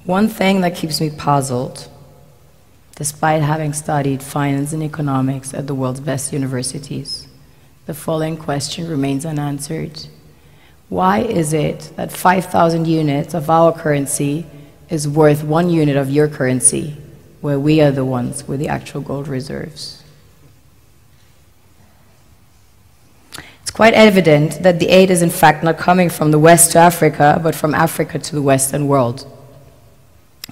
One thing that keeps me puzzled, despite having studied finance and economics at the world's best universities, the following question remains unanswered. Why is it that 5,000 units of our currency is worth 1 unit of your currency, where we are the ones with the actual gold reserves? It's quite evident that the aid is in fact not coming from the West to Africa, but from Africa to the Western world.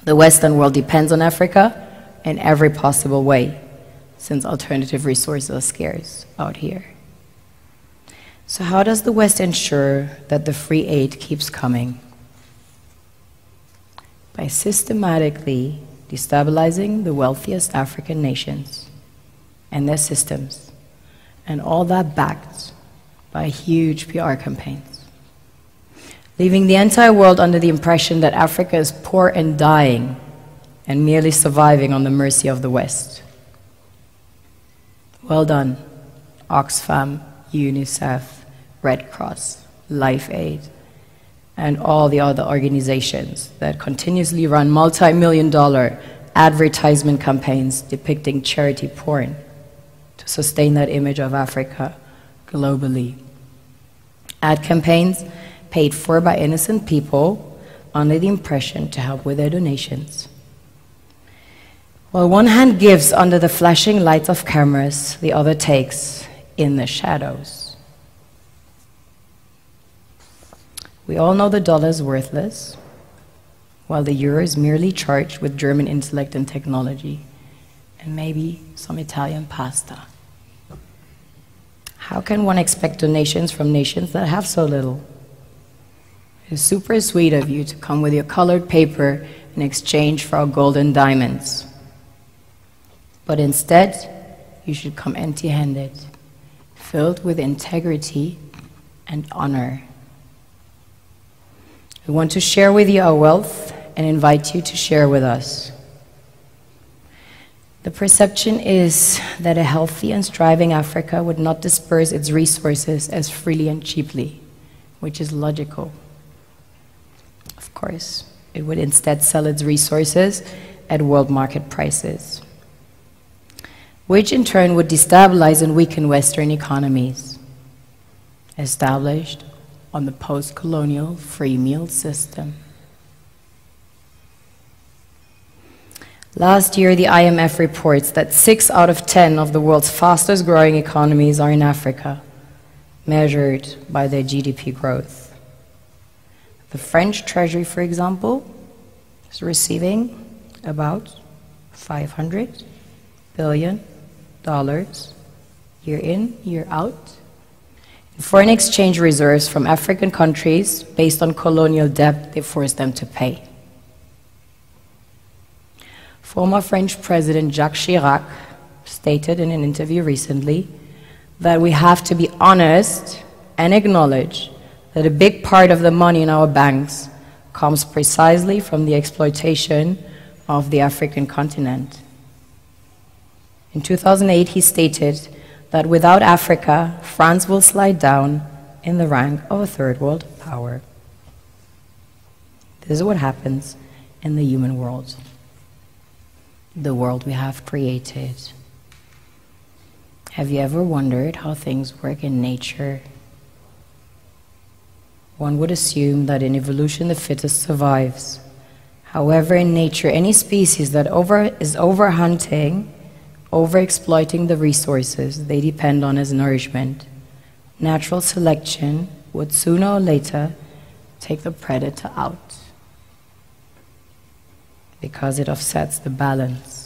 The Western world depends on Africa in every possible way, since alternative resources are scarce out here. So how does the West ensure that the free aid keeps coming? By systematically destabilizing the wealthiest African nations and their systems, and all that backed by huge PR campaigns, leaving the entire world under the impression that Africa is poor and dying and merely surviving on the mercy of the West. Well done, Oxfam, UNICEF, Red Cross, Life Aid, and all the other organizations that continuously run multi-million-dollar advertisement campaigns depicting charity porn to sustain that image of Africa globally. Ad campaigns paid for by innocent people under the impression to help with their donations. While one hand gives under the flashing lights of cameras, the other takes in the shadows. We all know the dollar is worthless, while the euro is merely charged with German intellect and technology, and maybe some Italian pasta. How can one expect donations from nations that have so little? It's super sweet of you to come with your colored paper in exchange for our gold and diamonds. But instead, you should come empty-handed, filled with integrity and honor. We want to share with you our wealth and invite you to share with us. The perception is that a healthy and striving Africa would not disperse its resources as freely and cheaply, which is logical. Of course, it would instead sell its resources at world market prices, which in turn would destabilize and weaken Western economies, established on the post-colonial free meal system. Last year, the IMF reports that 6 out of 10 of the world's fastest growing economies are in Africa, measured by their GDP growth. The French Treasury, for example, is receiving about $500 billion year in, year out, in foreign exchange reserves from African countries based on colonial debt they forced them to pay. Former French President Jacques Chirac stated in an interview recently that we have to be honest and acknowledge that a big part of the money in our banks comes precisely from the exploitation of the African continent. In 2008, he stated that without Africa, France will slide down in the rank of a third world power. This is what happens in the human world, the world we have created. Have you ever wondered how things work in nature? One would assume that in evolution the fittest survives. However, in nature, any species that is overhunting, overexploiting the resources they depend on as nourishment, natural selection would sooner or later take the predator out, because it offsets the balance.